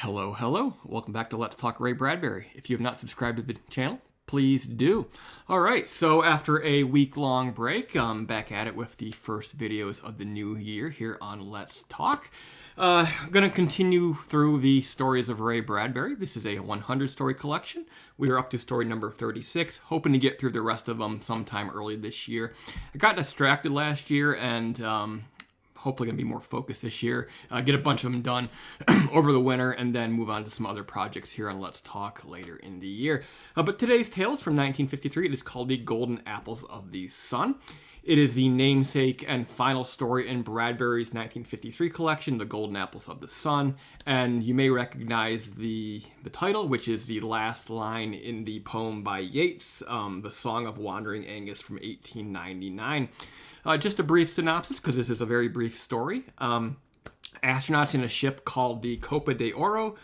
Hello, hello. Welcome back to Let's Talk Bradbury. If you have not subscribed to the channel, please do. All right, so after a week-long break, I'm back at it with the first videos of the new year here on Let's Talk. I'm going to continue through the stories of Ray Bradbury. This is a 100-story collection. We are up to story number 36, hoping to get through the rest of them sometime early this year. I got distracted last year and hopefully going to be more focused this year. Get a bunch of them done over the winter and then move on to some other projects here on Let's Talk later in the year. But today's tale is from 1953. It is called The Golden Apples of the Sun. It is the namesake and final story in Bradbury's 1953 collection, The Golden Apples of the Sun. And you may recognize the title, which is the last line in the poem by Yeats, The Song of Wandering Aengus from 1899. Just a brief synopsis, because this is a very brief story. Astronauts in a ship called the Copa de Oro,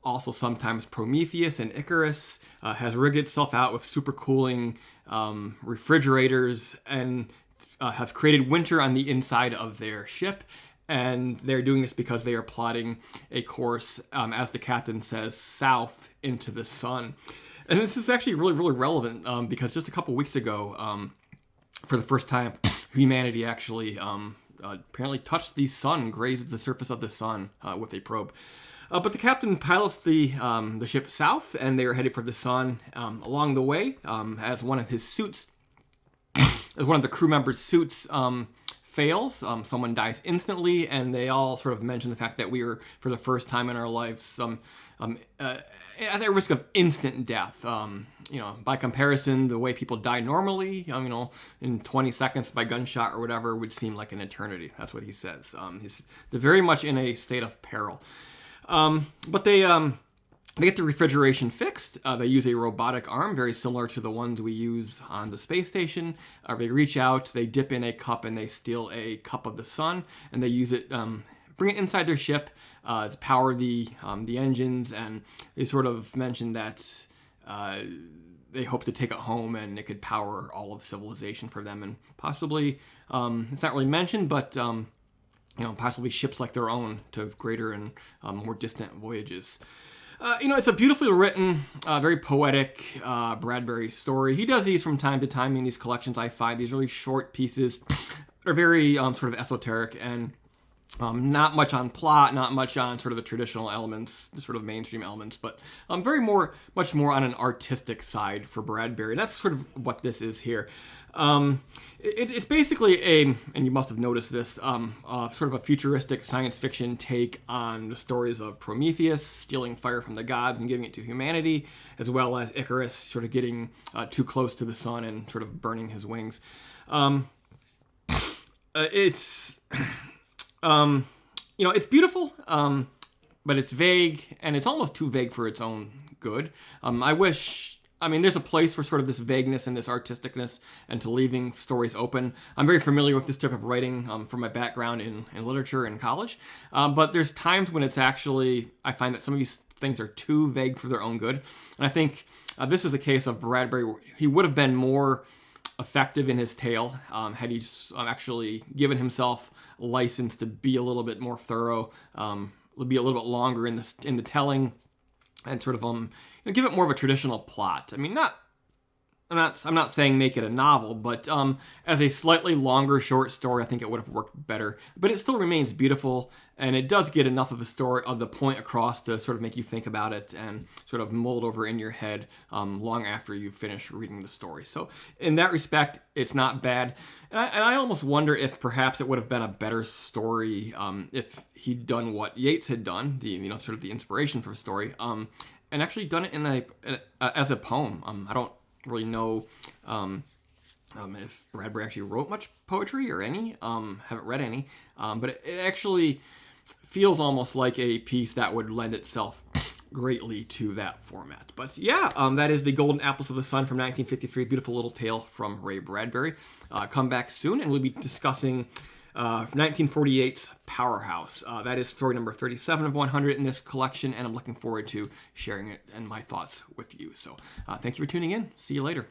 also sometimes Prometheus and Icarus, has rigged itself out with supercooling refrigerators and have created winter on the inside of their ship. And they're doing this because they are plotting a course, as the captain says, south into the sun. And this is actually really, really relevant because just a couple weeks ago, for the first time, humanity actually apparently touched the sun, grazed the surface of the sun with a probe. But the captain pilots the ship south, and they are headed for the sun. Along the way, as one of his suits, as one of the crew members' suits fails, someone dies instantly, and they all sort of mention the fact that we were, for the first time in our lives, at the risk of instant death. By comparison, the way people die normally, in 20 seconds by gunshot or whatever would seem like an eternity. That's what he says. They're very much in a state of peril. But they get the refrigeration fixed. They use a robotic arm, very similar to the ones we use on the space station. They reach out, they dip in a cup, and they steal a cup of the sun, and they use it, bring it inside their ship to power the engines, and they sort of mention that they hope to take it home and it could power all of civilization for them, and possibly, it's not really mentioned, but possibly ships like their own to greater and more distant voyages. It's a beautifully written, very poetic Bradbury story. He does these from time to time in these collections, I find. These really short pieces are very sort of esoteric and not much on plot, not much on sort of the traditional elements, the sort of mainstream elements, but much more on an artistic side for Bradbury. That's sort of what this is here. It's basically and you must have noticed this, sort of a futuristic science fiction take on the stories of Prometheus stealing fire from the gods and giving it to humanity, as well as Icarus sort of getting too close to the sun and sort of burning his wings. It's beautiful, but it's vague, and it's almost too vague for its own good. There's a place for sort of this vagueness and this artisticness and to leaving stories open. I'm very familiar with this type of writing from my background in literature in college, but there's times when it's actually, I find that some of these things are too vague for their own good. And I think this is a case of Bradbury where he would have been more effective in his tale had he actually given himself license to be a little bit more thorough, be a little bit longer in the telling, and sort of give it more of a traditional plot. I'm not saying make it a novel, but as a slightly longer short story, I think it would have worked better. But it still remains beautiful, and it does get enough of the point across to sort of make you think about it and sort of mull over in your head long after you finish reading the story. So in that respect, it's not bad. And I almost wonder if perhaps it would have been a better story if he'd done what Yeats had done, sort of the inspiration for the story, and actually done it as a poem. I don't really know if Bradbury actually wrote much poetry or any. Haven't read any, but it actually feels almost like a piece that would lend itself greatly to that format. But yeah, that is The Golden Apples of the Sun from 1953. Beautiful little tale from Ray Bradbury. Come back soon, and we'll be discussing 1948's Powerhouse. That is story number 37 of 100 in this collection, and I'm looking forward to sharing it and my thoughts with you. So thank you for tuning in. See you later.